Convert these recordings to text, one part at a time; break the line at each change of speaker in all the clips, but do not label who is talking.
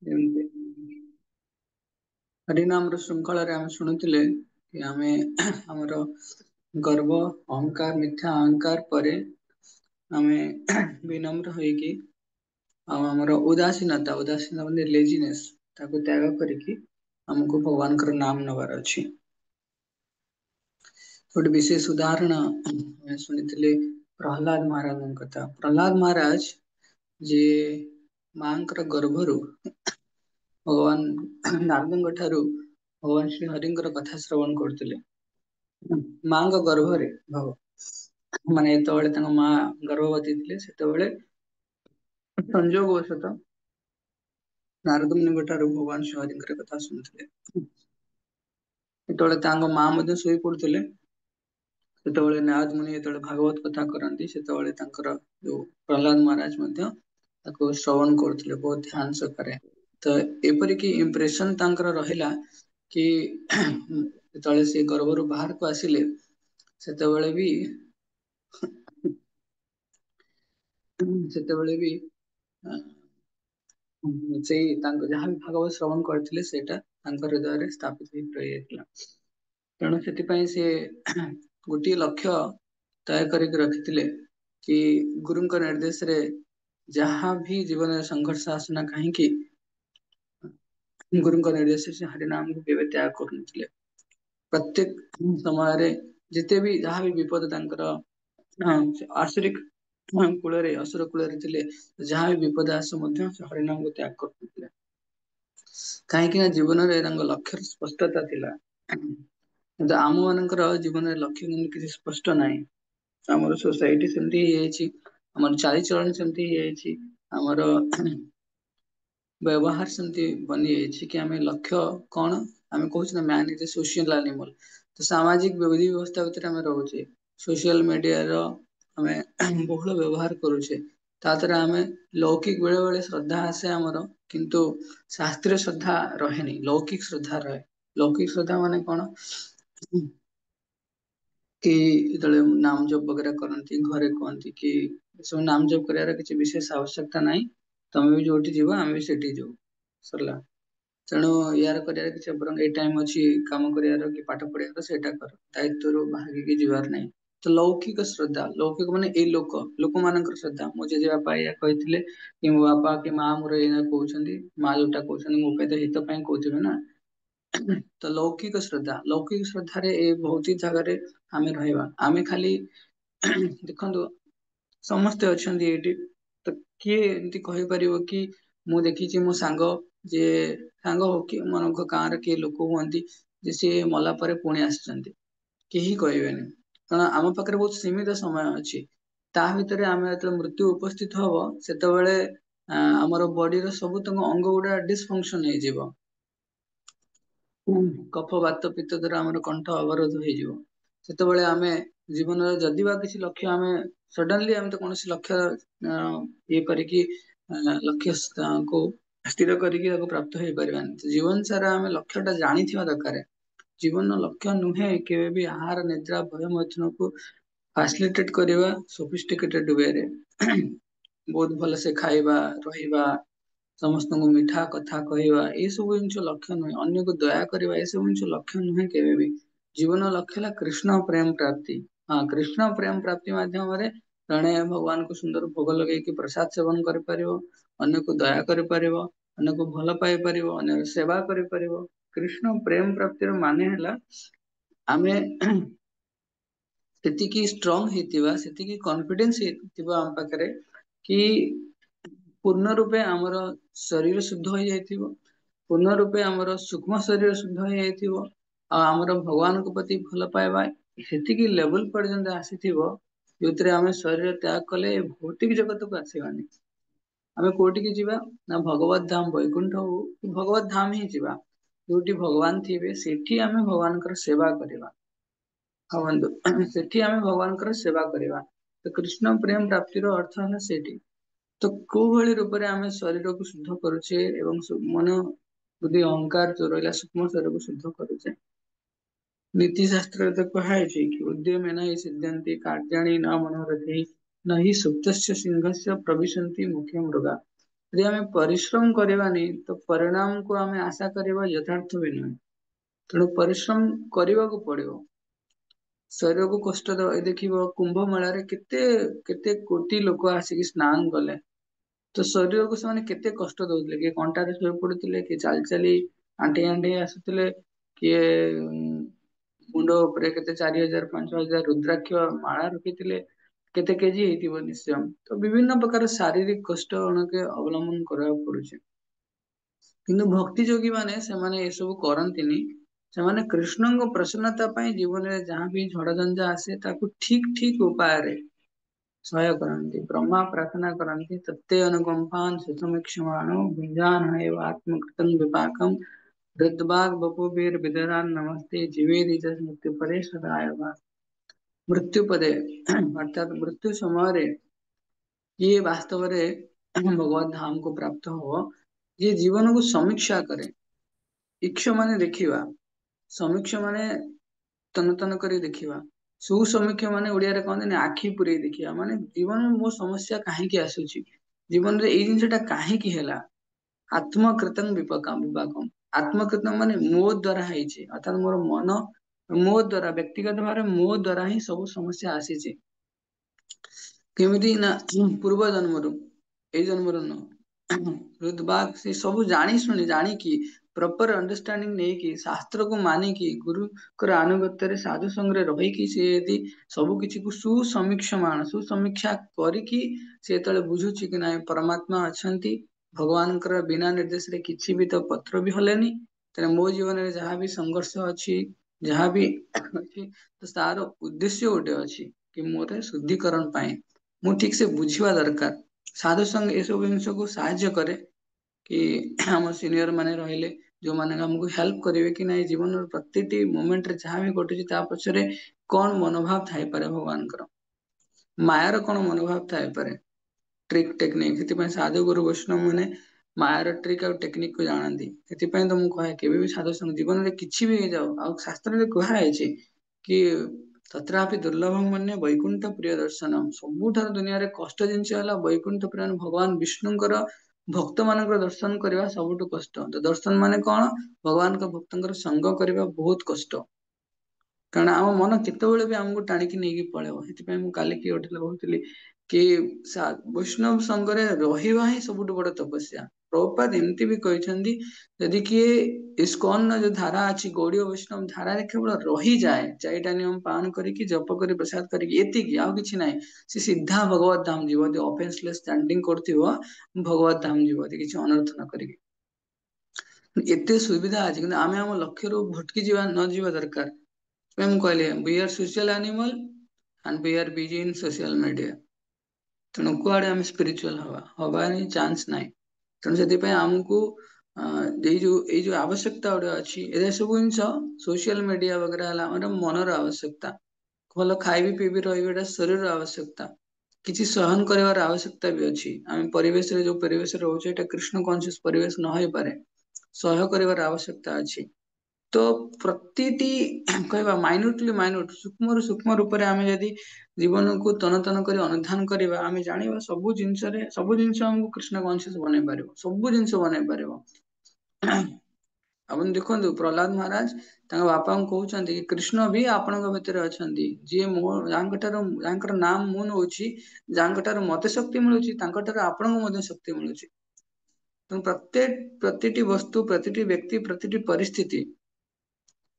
ଯେମିତି ହରିନାମର ଶୃଙ୍ଖଳାରେ ଆମେ ଶୁଣୁଥିଲେ କି ଆମେ ଆମର ଗର୍ବ ଅହଙ୍କାର ମିଥ୍ୟା ଅହଙ୍କାର ପରେ ଆମେ ବିନମ୍ର ହେଇକି ଆଉ ଆମର ଉଦାସୀନତା ମାନେ ଲେଜିନେସ୍ ତାକୁ ତ୍ୟାଗ କରିକି ଆମକୁ ଭଗବାନଙ୍କର ନାମ ନେବାର ଅଛି। ଗୋଟେ ବିଶେଷ ଉଦାହରଣ ଆମେ ଶୁଣିଥିଲେ ପ୍ରହ୍ଲାଦ ମହାରାଜଙ୍କ କଥା। ପ୍ରହ୍ଲାଦ ମହାରାଜ ଯିଏ ମାଙ୍କର ଗର୍ଭରୁ ଭଗବାନ ନାରଦଙ୍କ ଠାରୁ ଭଗବାନ ଶ୍ରୀ ହରିଙ୍କର କଥା ଶ୍ରବଣ କରୁଥିଲେ। ମାଙ୍କ ଗର୍ଭରେ ମାନେ ଯେତେବେଳେ ତାଙ୍କ ମା ଗର୍ଭବତୀ ଥିଲେ ସେତେବେଳେ ସଂଯୋଗ ବଶତଃ ନାରଦ ମୁନିଙ୍କ ଠାରୁ ଭଗବାନ ଶ୍ରୀ ହରିଙ୍କର କଥା ଶୁଣୁଥିଲେ। ଯେତେବେଳେ ତାଙ୍କ ମା ମଧ୍ୟ ଶୋଇ ପଡୁଥିଲେ ସେତେବେଳେ ନାରଦ ମୁନି ଯେତେବେଳେ ଭାଗବତ କଥା କରନ୍ତି ସେତେବେଳେ ତାଙ୍କର ଯୋଉ ପ୍ରହ୍ଲାଦ ମହାରାଜ ମଧ୍ୟ ତାକୁ ଶ୍ରବଣ କରୁଥିଲେ ବହୁତ ଧ୍ୟାନ ସହକାରେ। ତ ଏପରିକି ଇମ୍ପ୍ରେସନ ତାଙ୍କର ରହିଲା କି ଯେତେବେଳେ ସେ ଗର୍ଭରୁ ବାହାରକୁ ଆସିଲେ ସେତେବେଳେ ବି ସେତେବେଳେ ବି ସେଇ ତାଙ୍କ ଯାହା ବି ଭାଗବତ ଶ୍ରବଣ କରିଥିଲେ ସେଇଟା ତାଙ୍କ ହୃଦୟରେ ସ୍ଥାପିତ ହେଇ ରହିଯାଇଥିଲା। ତେଣୁ ସେଥିପାଇଁ ସେ ଗୋଟିଏ ଲକ୍ଷ୍ୟ ତୟ କରିକି ରଖିଥିଲେ କି ଗୁରୁଙ୍କ ନିର୍ଦ୍ଦେଶରେ ଯାହା ବି ଜୀବନରେ ସଂଘର୍ଷ ଆସୁନା କାହିଁକି ଗୁରୁଙ୍କ ନିର୍ଦ୍ଦେଶରେ ସେ ହରିନାମକୁ କେବେ ତ୍ୟାଗ କରୁନଥିଲେ। ପ୍ରତ୍ୟେକ ସମୟରେ ଯେତେ ବି ଯାହା ବି ବିପଦ ତାଙ୍କର କୂଳରେ ଅସୁର କୂଳରେ ଥିଲେ ଯାହା ବି ବିପଦ ଆସୁ ମଧ୍ୟ ସେ ହରିନାମକୁ ତ୍ୟାଗ କରୁନଥିଲେ। କାହିଁକି ନା ଜୀବନରେ ତାଙ୍କ ଲକ୍ଷ୍ୟର ସ୍ପଷ୍ଟତା ଥିଲା। କିନ୍ତୁ ଆମ ମାନଙ୍କର ଜୀବନରେ ଲକ୍ଷ୍ୟ କିନ୍ତୁ କିଛି ସ୍ପଷ୍ଟ ନାହିଁ। ଆମର ସୋସାଇଟି ସେମିତି ହେଇଯାଇଛି, ଆମର ଚାଲିଚଳଣି ସେମିତି ହେଇଯାଇଛି, ଆମର ବ୍ୟବହାର ସେମିତି ବନିଯାଇଛି କି ଆମେ ଲକ୍ଷ୍ୟ କଣ ଆମେ କହୁଛେ ନା man is a social animal. ତ ସାମାଜିକ ବିଧି ବ୍ୟବସ୍ଥା ଭିତରେ ଆମେ ରହୁଛେ। ସୋସିଆଲ ମିଡିଆର ଆମେ ବହୁଳ ବ୍ୟବହାର କରୁଛେ। ତା ଦ୍ୱାରା ଆମେ ଲୌକିକ ବେଳେ ବେଳେ ଶ୍ରଦ୍ଧା ଆସେ ଆମର କିନ୍ତୁ ଶାସ୍ତ୍ରୀୟ ଶ୍ରଦ୍ଧା ରହେନି, ଲୌକିକ ଶ୍ରଦ୍ଧା ରହେ। ଲୌକିକ ଶ୍ରଦ୍ଧା ମାନେ କଣ? କି ଯେତେବେଳେ ନାମ ଜପ ବଗେରା କରନ୍ତି ଘରେ କୁହନ୍ତି କି ଏସବୁ ନାମ ଜପ କରିବାର କିଛି ବିଶେଷ ଆବଶ୍ୟକତା ନାହିଁ। ତମେ ବି ଯୋଉଠି ଯିବ ଆମେ ବି ସେଠି ଯିବୁ ସରିଲା। ତେଣୁ ୟାର କରିବାର କିଛି ବରଂ ଏଇ ଟାଇମ ଅଛି କାମ କରିବାର କି ପାଠ ପଢିବାର ସେଇଟା କର। ଦାୟିତ୍ୱରୁ ବାହାରିକି ଯିବାର ନାହିଁ। ତ ଲୌକିକ ଶ୍ରଦ୍ଧା, ଲୌକିକ ମାନେ ଏଇ ଲୋକମାନଙ୍କର ଶ୍ରଦ୍ଧା। ମୋ ଜେଜେ ବାପା ଏଇଆ କହିଥିଲେ କି ମୋ ବାପା କି ମା ମୋର ଏଇଆ କହୁଛନ୍ତି, ମା ଯୋଉଟା କହୁଛନ୍ତି ମୋ ପାଇଁ ତ ହିତ ପାଇଁ କହୁଥିବେ ନା। ତ ଲୌକିକ ଶ୍ରଦ୍ଧା, ଲୌକିକ ଶ୍ରଦ୍ଧାରେ ଏ ଭୌତିକ ଜାଗାରେ ଆମେ ରହିବା। ଆମେ ଖାଲି ଦେଖନ୍ତୁ ସମସ୍ତେ ଅଛନ୍ତି ଏଇଠି ତ କିଏ ଏମିତି କହିପାରିବ କି ମୁଁ ଦେଖିଛି ମୋ ସାଙ୍ଗ ଯିଏ ସାଙ୍ଗ ହଉ କି ମନେକ ଗାଁରେ କିଏ ଲୋକ ହୁଅନ୍ତି ଯେ ସିଏ ମଲା ପରେ ପୁଣି ଆସିଛନ୍ତି। କେହି କହିବେନି କାରଣ ଆମ ପାଖରେ ବହୁତ ସୀମିତ ସମୟ ଅଛି। ତା ଭିତରେ ଆମେ ଯେତେବେଳେ ମୃତ୍ୟୁ ଉପସ୍ଥିତ ହବ ସେତେବେଳେ ଆମର ବଡିର ସବୁ ତକ ଅଙ୍ଗ ଗୁଡା ଡିସଫଙ୍କସନ ହେଇଯିବ। କଫ ବାତ ପିତ୍ତ ଦ୍ୱାରା ଆମର କଣ୍ଠ ଅବରୋଧ ହେଇଯିବ। ସେତେବେଳେ ଆମେ ଜୀବନରେ ଯଦି ବା କିଛି ଲକ୍ଷ୍ୟ ଆମେ ସଡନଲି ଆମେ ତ କୌଣସି ଲକ୍ଷ୍ୟ ଇଏ କରିକି ଲକ୍ଷ୍ୟ କୁ ସ୍ଥିର କରିକି ତାକୁ ପ୍ରାପ୍ତ ହେଇପାରିବାନି। ଜୀବନ ସାରା ଆମେ ଲକ୍ଷ୍ୟ ଟା ଜାଣିଥିବା ଦରକାର। ଜୀବନର ଲକ୍ଷ୍ୟ ନୁହେଁ କେବେ ବି ଆହାର ନିଦ୍ରା ଭୟ ମଧ୍ୟମକୁ ଫାସିଲିଟେଟ କରିବା ସଫିଷ୍ଟିକେଟେଡ ୱେରେ ବହୁତ ଭଲସେ ଖାଇବା ରହିବା ସମସ୍ତଙ୍କୁ ମିଠା କଥା କହିବା ଏଇ ସବୁ ଜିନିଷ ଲକ୍ଷ୍ୟ ନୁହେଁ। ଅନ୍ୟକୁ ଦୟା କରିବା ଏସବୁ ଜିନିଷ ଲକ୍ଷ୍ୟ ନୁହେଁ କେବେ ବି। ଜୀବନ ଲକ୍ଷ୍ୟ ହେଲା କୃଷ୍ଣ ପ୍ରେମ ପ୍ରାପ୍ତି। ହଁ କୃଷ୍ଣ ପ୍ରେମ ପ୍ରାପ୍ତି ମାଧ୍ୟମରେ ଜଣେ ଭଗବାନଙ୍କୁ ସୁନ୍ଦର ଭୋଗ ଲଗେଇକି ପ୍ରସାଦ ସେବନ କରିପାରିବ। ଅନ୍ୟକୁ ଦୟା କରିପାରିବ, ଅନ୍ୟକୁ ଭଲ ପାଇପାରିବ, ଅନ୍ୟର ସେବା କରିପାରିବ। କୃଷ୍ଣ ପ୍ରେମ ପ୍ରାପ୍ତିର ମାନେ ହେଲା ଆମେ ସେତିକି ଷ୍ଟ୍ରଙ୍ଗ ହେଇଥିବା, ସେତିକି କନଫିଡେନ୍ସ ହେଇଥିବା ଆମ ପାଖରେ କି ପୂର୍ଣ୍ଣ ରୂପେ ଆମର ଶରୀର ଶୁଦ୍ଧ ହେଇଯାଇଥିବ। ପୂର୍ଣ୍ଣ ରୂପେ ଆମର ସୂକ୍ଷ୍ମ ଶରୀର ଶୁଦ୍ଧ ହେଇଯାଇଥିବ। ଆଉ ଆମର ଭଗବାନଙ୍କ ପ୍ରତି ଭଲ ପାଇବା ସେତିକି ଲେଭୁଲ ପର୍ଯ୍ୟନ୍ତ ଆସିଥିବ ଯୋଉଥିରେ ଆମେ ଶରୀର ତ୍ୟାଗ କଲେ ଭୌତିକ ଜଗତକୁ ଆସିବାନି। ଆମେ କୋଉଠିକି ଯିବା ନା ଭଗବତ ଧାମ ବୈକୁଣ୍ଠ ହଉ ଭଗବତ ଧାମ ହିଁ ଯିବା। ଯୋଉଠି ଭଗବାନ ଥିବେ ସେଠି ଆମେ ଭଗବାନଙ୍କର ସେବା କରିବା। ଭାବନ୍ତୁ ସେଠି ଆମେ ଭଗବାନଙ୍କର ସେବା କରିବା। ତ କୃଷ୍ଣ ପ୍ରେମ ପ୍ରାପ୍ତିର ଅର୍ଥ ହେଲା ସେଇଠି। ତ କୋଉ ଭଳି ରୂପରେ ଆମେ ଶରୀରକୁ ଶୁଦ୍ଧ କରୁଛେ ଏବଂ ମନ ବୁଦ୍ଧି ଅହଙ୍କାର ଯୋଉ ରହିଲା ସୂକ୍ଷ୍ମ ଶରୀରକୁ ଶୁଦ୍ଧ କରୁଛେ। ନୀତି ଶାସ୍ତ୍ରରେ ତ କୁହା ହେଇଛି କି ଉଦ୍ୟମେନ ହି ସିଦ୍ଧ୍ୟନ୍ତି କାର୍ଯ୍ୟାଣି ନ ମନୋରଥୈଃ। ନାହିଁ ସୁପ୍ତସ୍ୟ ସିଂହସ୍ୟ ପ୍ରବିଶନ୍ତି ମୁଖ୍ୟ ମୃଗା। ଯଦି ଆମେ ପରିଶ୍ରମ କରିବାନି ତ ପରିଣାମକୁ ଆମେ ଆଶା କରିବା ଯଥାର୍ଥ ବି ନୁହେଁ। ତେଣୁ ପରିଶ୍ରମ କରିବାକୁ ପଡିବ। ଶରୀରକୁ କଷ୍ଟ ଦବା, ଦେଖିବ କୁମ୍ଭ ମେଳାରେ କେତେ କେତେ କୋଟି ଲୋକ ଆସିକି ସ୍ନାନ କଲେ, ତ ଶରୀରକୁ ସେମାନେ କେତେ କଷ୍ଟ ଦଉଥିଲେ। କିଏ କଣ୍ଟାରେ ଶୋଇ ପଡୁଥିଲେ, କିଏ ଚାଲି ଚାଲି ଆଣ୍ଠେଇ ଆଣ୍ଠେଇ ଆସୁଥିଲେ, କିଏ ମୁଣ୍ଡ ଉପରେ କେତେ 4,000 5,000 ରୁଦ୍ରାକ୍ଷ ମାଳା ରଖିଥିଲେ, କେତେ କେଜି ହେଇଥିବ ନିଶ୍ଚୟ। ତ ବିଭିନ୍ନ ପ୍ରକାର ଶାରୀରିକ କଷ୍ଟ ଅଣକେ ଅବଲମ୍ବନ କରିବାକୁ ପଡୁଛି। କିନ୍ତୁ ଭକ୍ତି ଯୋଗୀ ମାନେ ସେମାନେ ଏସବୁ କରନ୍ତିନି। ସେମାନେ କୃଷ୍ଣଙ୍କ ପ୍ରସନ୍ନତା ପାଇଁ ଜୀବନରେ ଯାହା ବି ଝଡଝଞ୍ଝା ଆସେ ତାକୁ ଠିକ ଠିକ ଉପାୟରେ ସହାୟ କରନ୍ତି। ବ୍ରହ୍ମା ପ୍ରାର୍ଥନା କରନ୍ତି, ତତେ ଅନୁକମ୍ପାନ୍ ସୁତମିକ୍ଷମାଣ ଭୁଞ୍ଜାନ ଏବ ଆତ୍ମକୃତଂ ବିପାକମ୍ हृद्वाग बपुवीर विदरान नमस्ते जीवेदित मृत्यु परे सदाय वा। मृत्यु पदे अर्थात मृत्यु समय ये वास्तव भगवत धाम को प्राप्त हो, ये जीवन को समीक्षा करे। इक्ष माने देखिवा, समीक्षा माने तन तन करी देखिवा, सुसमीक्षा माने ओडिया रे कहते आखि पुरे देखिवा, माने जीवन में मो समस्या काहेकि आसुची, जीवन रे एई जिनसटा काहेकि हैला। आत्मकृतं विपाकम, आत्मकृतं माने मो द्वारा ହେଇଛି, अर्थात मोर मन मो द्वारा व्यक्तिगत भाव मो द्वारा ही सब समस्या आसीଛି। केमिति ना पूर्व जन्मरू एई जन्मरू न हृदबाग से सब जानी सुनी जानी कि प्रॉपर अंडरस्टैंडिंग नहीं कि शास्त्र को मानी कि गुरु कर अनुगत्य रे साधु संग रे रही कि से यदि सब किछि को सुसमीक्षा करिकि से तळे बुझुछि कि ना परमात्मा अछंती, भगवान कर बिना निर्देश रे किछि भी तो पत्र भी हलेनी। तेरे मो जीवन रे जहाँ भी संघर्ष अछि, जहाँ भी अछि, तो तार उद्देश्य गोटे अछि कि मोरे शुद्धिकरण पाए मु ठीक से बुझिवा दरकार। साधु संग ए सब जिनिस को साहाय्य करे कि हम सीनियर माने रहिले जो माने हमको हेल्प करिवे कि नहीं जीवन प्रतिटी मोमेंट रे जहाँ भी घटुछि ता पछरे कौन मनोभाव थाई पारे, भगवान कर मायार कौन मनोभाव थाई पारे, ट्रिक टेक्निक। ସେଥିପାଇଁ ସାଧୁ ଗୁରୁ ବୈଷ୍ଣବ ମାନେ ମାୟାର ଟ୍ରିକ୍ ଆଉ ଟେକ୍ନିକ କୁ ଜାଣନ୍ତି। ସେଥିପାଇଁ ତ ମୁଁ କହେ କେବେ ବି ସାଧୁ ସଙ୍ଗ ଜୀବନରେ କିଛି ବି ହେଇଯାଉ, ଆଉ ଶାସ୍ତ୍ରରେ କୁହା ହେଇଛି କି ତତ୍ରାପି ଦୁର୍ଲଭଂ ମନ୍ୟେ ବୈକୁଣ୍ଠ ପ୍ରିୟ ଦର୍ଶନମ, ସବୁଠାରୁ ଦୁନିଆରେ କଷ୍ଟ ଜିନିଷ ହେଲା ବୈକୁଣ୍ଠ ପ୍ରିୟ ଭଗବାନ ବିଷ୍ଣୁଙ୍କର ଭକ୍ତ ମାନଙ୍କର ଦର୍ଶନ କରିବା ସବୁଠୁ କଷ୍ଟ। ତ ଦର୍ଶନ ମାନେ କଣ, ଭଗବାନଙ୍କ ଭକ୍ତଙ୍କର ସଙ୍ଗ କରିବା ବହୁତ କଷ୍ଟ। କାରଣ ଆମ ମନ କେତେବେଳେ ବି ଆମକୁ ଟାଣିକି ନେଇକି ପଳେଇବ। ସେଥିପାଇଁ ମୁଁ କାଲି କି ଗୋଟେ କହୁଥିଲି कि वैष्णव संगरे रहिवा ही सबुठ बड़ तपस्या। प्रभुपाद एमती भी कहते यदि किए इस्कॉन जो धारा अच्छी गौड़ीय वैष्णव धारा केवल रही जाए, 4टा नियम पालन करके जप कर प्रसाद करके एतिकी आउ किछि नाही, से सीधा भगवत धाम जीव। यदि ऑफेंसलेस स्टैंडिंग करथिबो भगवत धाम जीव, यदि किछि अनर्थ न करिके। एते सुविधा अछि कि आमे हम लक्ष्य रो भटकी जीवा न जीवा दरकार। मैं कहले we are social animal and we are busy in social media. तेणु कुआड़े आम स्पिरिचुअल हवार चान्स ना। तेणु से आमको जो आवश्यकता गोटे अच्छी ए सब जिन सोशल मीडिया वगैरह है मनर आवश्यकता, भल खाइबी पीबी रही शरीर आवश्यकता, किसी सहन कर आवश्यकता भी अच्छी। आम परिवेश जो परिवेश रोचे कृष्ण कॉन्शियस परिवेश न हो पारे, सह कर आवश्यकता अच्छी। तो प्रतिटी कहवा माइन्यूटली माइन्यूट सूक्ष्म सूक्ष्म रूप से आम जदि जीवन को तन तन कर अनुधान करवा, आम जाना सब जिन हमको कृष्ण कॉन्शियस बनई पार, सब जिन बनई पार। आप देखो प्रहलाद महाराज बापा कहते कि कृष्ण भी आपण भितर अच्छा, जी मो नाम मु नौ जहाँ मत शक्ति मिलूँ आपण शक्ति मिलूँ। तो प्रत्येक प्रतिटी वस्तु प्रतिटी व्यक्ति प्रतिटी परिस्थिति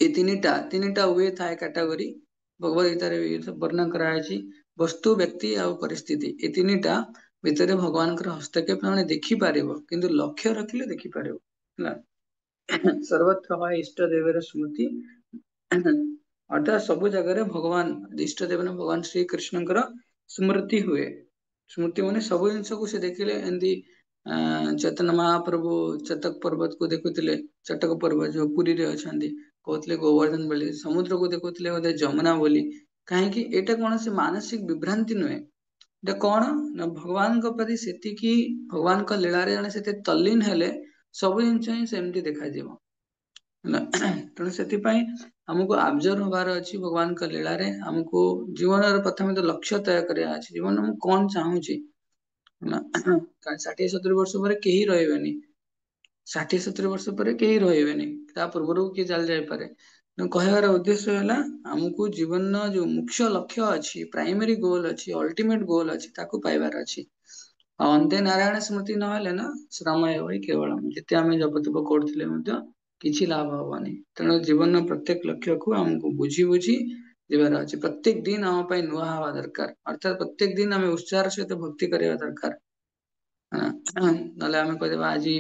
ये तीन टा वे थाए कैटेगरी भगवद गीता वर्णन कराई। वस्तु व्यक्ति आ परिस्थिति ये तीन टा भितर भगवान हस्तक्षेप मैंने देखिपार किंतु लक्ष्य रखिले देखिपार। सर्वत्र इष्ट देवर स्मृति अर्थात सब जगह भगवान इष्ट देव भगवान श्री कृष्ण स्मृति हुए। स्मृति मैंने सब जिन को से देखिले एमती चैतन्य महाप्रभु चतक पर्वत को देखुले, चटक पर्वत जो पुरी रे अच्छा कहते गोवर्धन बोली, समुद्र को देखुले बोधे जमुना बोली। कहीं एटा कौन से मानसिक विभ्रांति नुहे, कौन ना भगवान प्रति सेतिकी भगवान का लीला जने से तल्लीन हेले सब जिन सेमती देखा जीव। तेणु से आमको ऑब्जर्व हबार अच्छी भगवान का लीला रे। आमको जीवन प्रथम तो लक्ष्य तय कर जीवन में कौन चाहूँगी, ହେଲା। 60-70 ବର୍ଷ ପରେ କେହି ରହିବେନି। 60-70 ବର୍ଷ ପରେ କେହି ରହିବେନି, ତା ପୂର୍ବରୁ କିଏ ଚାଲି ଯାଇପାରେ। ତେଣୁ କହିବାର ଉଦ୍ଦେଶ୍ୟ ହେଲା ଆମକୁ ଜୀବନର ଯୋଉ ମୁଖ୍ୟ ଲକ୍ଷ୍ୟ ଅଛି, ପ୍ରାଇମେରୀ ଗୋଲ ଅଛି, ଅଲ୍ଟିମେଟ ଗୋଲ ଅଛି, ତାକୁ ପାଇବାର ଅଛି। ଆଉ ଅନ୍ତେ ନାରାୟଣ ସ୍ମୃତି ନହେଲେ ନା ଶ୍ରମୟ ବହି କେବଳମ୍, ଯେତେ ଆମେ ଜପ ତପ କରୁଥିଲେ ମଧ୍ୟ କିଛି ଲାଭ ହବନି। ତେଣୁ ଜୀବନର ପ୍ରତ୍ୟେକ ଲକ୍ଷ୍ୟକୁ ଆମକୁ ବୁଝି ବୁଝି ଯିବାର ଅଛି। ପ୍ରତ୍ୟେକ ଦିନ ଆମ ପାଇଁ ନୂଆ ହବା ଦରକାର, ଅର୍ଥାତ ପ୍ରତ୍ୟେକ ଦିନ ଆମେ ଉତ୍ସାହର ସହିତ ଭକ୍ତି କରିବା ଦରକାର। ନହେଲେ ଆମେ କହିଦେବା ଆଜି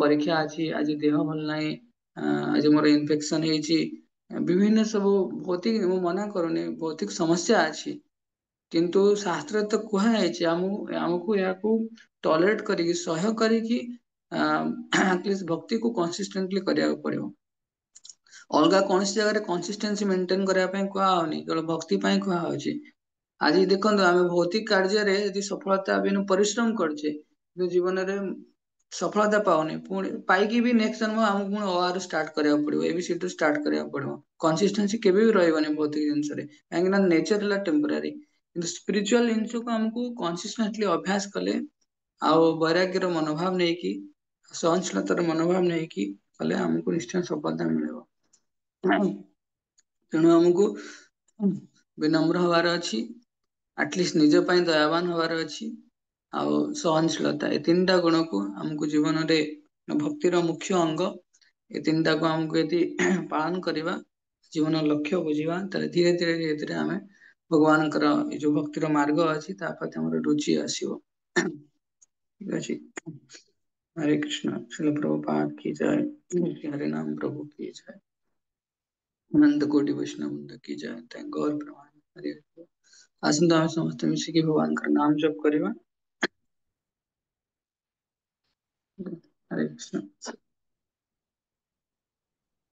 ପରୀକ୍ଷା ଅଛି, ଆଜି ଦେହ ଭଲ ନାହିଁ, ଆଜି ମୋର ଇନଫେକ୍ସନ ହେଇଛି, ବିଭିନ୍ନ ସବୁ ଭୌତିକ, ମୁଁ ମନା କରୁନି ଭୌତିକ ସମସ୍ୟା ଅଛି, କିନ୍ତୁ ଶାସ୍ତ୍ରରେ ତ କୁହାଯାଇଛି ଆମକୁ ଏହାକୁ ଟଲରେଟ କରିକି, ସହ୍ୟ କରିକି ଆଟଲିଷ୍ଟ ଭକ୍ତିକୁ କନସିଷ୍ଟେଣ୍ଟଲି କରିବାକୁ ପଡିବ। ଅଲଗା କୌଣସି ଜାଗାରେ କନସିଷ୍ଟେନ୍ସି ମେଣ୍ଟେନ କରିବା ପାଇଁ କୁହାହଉନି, କେବଳ ଭକ୍ତି ପାଇଁ କୁହାହଉଛି। ଆଜି ଦେଖନ୍ତୁ ଆମେ ଭୌତିକ କାର୍ଯ୍ୟରେ ଯଦି ସଫଳତା ବିନୁ ପରିଶ୍ରମ କରୁଛେ, କିନ୍ତୁ ଜୀବନରେ ସଫଳତା ପାଉନି, ପୁଣି ପାଇକି ବି ନେକ୍ସଟ ଜନ୍ମ ଆମକୁ ପୁଣି ଅ ଆ ରୁ ଷ୍ଟାର୍ଟ କରିବାକୁ ପଡିବ, ଏ ବି ସି ରୁ ଷ୍ଟାର୍ଟ କରିବାକୁ ପଡିବ। କନସିଷ୍ଟେନ୍ସି କେବେ ବି ରହିବନି ଭୌତିକ ଜିନିଷରେ, କାହିଁକି ନା ନେଚର ହେଲା ଟେମ୍ପୋରାରୀ। କିନ୍ତୁ ସ୍ପିରିଚୁଆଲ ଜିନିଷକୁ ଆମକୁ କନସିଷ୍ଟେଣ୍ଟଲି ଅଭ୍ୟାସ କଲେ, ଆଉ ବୈରାଗ୍ୟର ମନୋଭାବ ନେଇକି, ସହନଶୀଳତାର ମନୋଭାବ ନେଇକି କଲେ ଆମକୁ ନିଶ୍ଚୟ ସଫଳତା ମିଳିବ। ତେଣୁ ଆମକୁ ବିନମ୍ର ହବାର ଅଛି, ଆଟଲିଷ୍ଟ ନିଜ ପାଇଁ ଦୟାବାନ ହବାର ଅଛି, ଆଉ ସହନଶୀଳତା, ଏ ତିନିଟା ଗୁଣକୁ ଆମକୁ ଜୀବନରେ, ଭକ୍ତିର ମୁଖ୍ୟ ଅଙ୍ଗ, ଏ ତିନିଟାକୁ ଆମକୁ ଯଦି ପାଳନ କରିବା, ଜୀବନର ଲକ୍ଷ୍ୟ ବୁଝିବା, ତାହେଲେ ଧୀରେ ଧୀରେ ଧୀରେ ଧୀରେ ଆମେ ଭଗବାନଙ୍କର ଏଇ ଯୋଉ ଭକ୍ତିର ମାର୍ଗ ଅଛି ତା ପ୍ରତି ଆମର ରୁଚି ଆସିବ। ଠିକ ଅଛି। हरे कृष्ण। श्रील प्रभुपाद की जय। श्री हरे नाम प्रभु की जय। अनंत कोटि वैष्णव वृंद की जय। थैंक गॉड प्रभु। हरे कृष्ण। आसंता ଆମେ ସମସ୍ତେ ମିଶିକି ଭଗବାନଙ୍କର ନାମ ଜପ କରିବା। हरे कृष्ण।